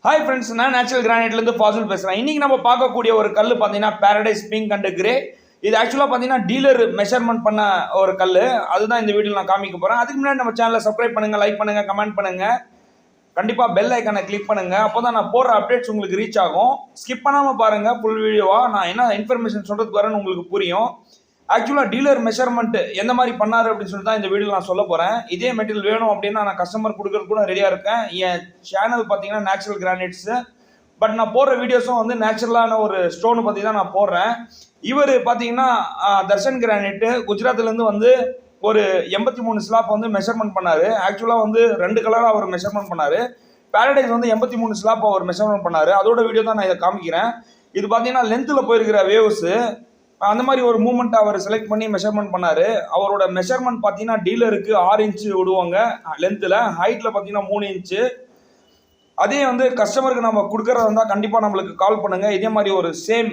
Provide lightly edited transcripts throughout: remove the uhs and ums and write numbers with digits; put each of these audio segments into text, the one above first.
Hi friends, நான் natural கிரானைட்ல இருந்து ஃபாசில் பேசுறேன். இன்னைக்கு நம்ம பார்க்கக்கூடிய ஒரு கல் பாத்தீங்கன்னா பாரடைஸ் பிங்க் அண்ட் கிரே. இது ஆக்சுவலா பாத்தீங்கன்னா டீலர் மெஷர்மென்ட் பண்ண ஒரு கல். அதுதான் இந்த வீடியோல நான் காமிக்க போறேன். அதுக்கு முன்னாடி நம்ம சேனலை சப்ஸ்கிரைப் பண்ணுங்க, லைக் பண்ணுங்க, கமெண்ட் பண்ணுங்க. கண்டிப்பா பெல் ஐகானை கிளிக் பண்ணுங்க. அப்போதான் நான் போடுற அப்டேட்ஸ் உங்களுக்கு ரீச் ஆகும். ஸ்கிப் பண்ணாம பாருங்க ஃபுல் வீடியோவா. நான் என்ன இன்ஃபர்மேஷன் சொல்றதுக்கு வரேன்னு உங்களுக்கு புரியும். ஆக்சுவலாக டீலர் மெஷர்மெண்ட் எந்த மாதிரி பண்ணாரு அப்படின்னு சொல்லி தான் இந்த வீடியோ நான் சொல்ல போகிறேன். இதே மெட்டீரியல் வேணும் அப்படின்னா நான் கஸ்டமர் கொடுக்கறது கூட ரெடியாக இருக்கேன். என் சேனல் பார்த்தீங்கன்னா நேச்சுரல் கிரானைட்ஸு. பட் நான் போடுற வீடியோஸும் வந்து நேச்சுரலான ஒரு ஸ்டோனு பற்றி தான் நான் போடுறேன். இவர் பார்த்தீங்கன்னா தர்ஷன் கிரானைட்டு குஜராத்லேருந்து வந்து ஒரு 83 ஸ்லாப் வந்து மெஷர்மெண்ட் பண்ணார். ஆக்சுவலாக வந்து 2 கலராக அவர் மெஷர்மெண்ட் பண்ணார். பாரடைஸ் வந்து 83 ஸ்லாப் அவர் மெஷர்மெண்ட் பண்ணார். அதோட வீடியோ தான் நான் இதை காமிக்கிறேன். இது பார்த்தீங்கன்னா லென்த்தில் போயிருக்கிற வேவ்ஸு அந்த மாதிரி ஒரு மூமெண்ட் அவர் செலக்ட் பண்ணி மெஷர்மெண்ட் பண்ணாரு. அவரோட மெஷர்மெண்ட் பார்த்தீங்கன்னா டீலருக்கு 6 இன்ச்சு விடுவாங்க லென்த்தில், ஹைட்டில் பார்த்தீங்கன்னா 3 இன்ச்சு. அதே வந்து கஸ்டமருக்கு நம்ம கொடுக்கறதா இருந்தால் கண்டிப்பாக நம்மளுக்கு கால் பண்ணுங்க. இதே மாதிரி ஒரு சேம்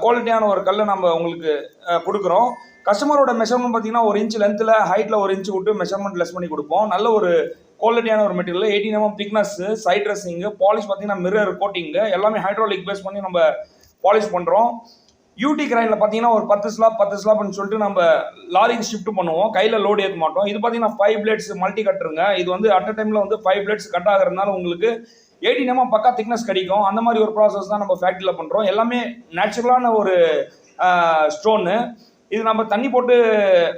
குவாலிட்டியான ஒரு கல்லை நம்ம உங்களுக்கு கொடுக்குறோம். கஸ்டமரோட மெஷர்மெண்ட் பார்த்தீங்கன்னா 1 இன்ச்சு லென்த்தில், ஹைட்டில் 1 இன்ச்சு விட்டு மெஷர்மெண்ட் லெஸ் பண்ணி கொடுப்போம். நல்ல ஒரு குவாலிட்டியான ஒரு material, 18 mm thickness, side dressing, polish பார்த்தீங்கன்னா மிரர் கோட்டிங்கு எல்லாமே ஹைட்ராலிக் பேஸ் பண்ணி நம்ம பாலிஷ் பண்ணுறோம். யூடி கிரைனில் பார்த்தீங்கன்னா ஒரு 10 ஸ்லாப்னு சொல்லிட்டு நம்ம லாரிக்கு ஷிஃப்ட் பண்ணுவோம். கையில் லோடு ஏற்ற மாட்டோம். இது பார்த்தீங்கன்னா 5 பிளேட்ஸ் மல்டி கட்டுருங்க. இது வந்து அட் அ டைமில் வந்து 5 பிளேட்ஸ் கட் ஆகிறதுனால உங்களுக்கு 18 mm பக்கா திக்னஸ் கிடைக்கும். அந்த மாதிரி ஒரு ப்ராசஸ் தான் நம்ம ஃபேக்ட்ரியில் பண்ணுறோம். எல்லாமே நேச்சுரலான ஒரு ஸ்டோனு. இது நம்ம தண்ணி போட்டு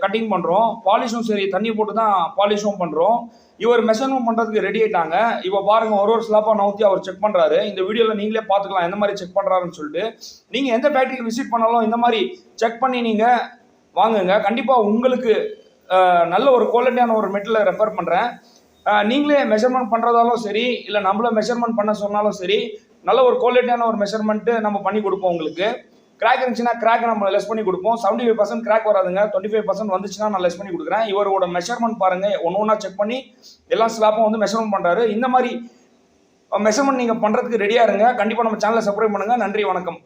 கட்டிங் பண்ணுறோம். பாலிஷும் சரி தண்ணி போட்டு தான் பாலிஷும் பண்ணுறோம். இவர் மெஷர்மெண்ட் பண்ணுறதுக்கு ரெடி ஆகிட்டாங்க. இப்போ பாருங்கள் ஒரு ஸ்லாப்பாக நவுத்தி அவர் செக் பண்ணுறாரு. இந்த வீடியோவில் நீங்களே பார்த்துக்கலாம் எந்த மாதிரி செக் பண்ணுறாருன்னு சொல்லிட்டு. நீங்கள் எந்த ஃபேக்ட்ரிக்கு விசிட் பண்ணாலும் இந்த மாதிரி செக் பண்ணி நீங்கள் வாங்குங்க. கண்டிப்பாக உங்களுக்கு நல்ல ஒரு குவாலிட்டியான ஒரு மெட்டீரியலை ரெஃபர் பண்ணுறேன். நீங்களே மெஷர்மெண்ட் பண்ணுறதாலும் சரி, இல்லை நம்மள மெஷர்மெண்ட் பண்ண சொன்னாலும் சரி, நல்ல ஒரு குவாலிட்டியான ஒரு மெஷர்மெண்ட்டு நம்ம பண்ணி கொடுப்போம். உங்களுக்கு கிராக் இருந்துச்சுன்னா கிராக் நம்ம லெஸ் பண்ணி கொடுப்போம். 75% கிராக் வராதுங்க, 25% வந்துச்சுன்னா நான் லெஸ் பண்ணி கொடுக்குறேன். இவரோட மெஷர்மெண்ட் பாருங்கள், ஒன்று செக் பண்ணி எல்லா ஸ்லாப்பும் வந்து மெஷர்மெண்ட் பண்ணுறாரு. இந்த மாதிரி மெஷர்மெண்ட் நீங்கள் பண்ணுறதுக்கு ரெடியாக இருங்க. கண்டிப்பாக நம்ம சேனலை சப்ஸ்கிரைப் பண்ணுங்கள். நன்றி, வணக்கம்.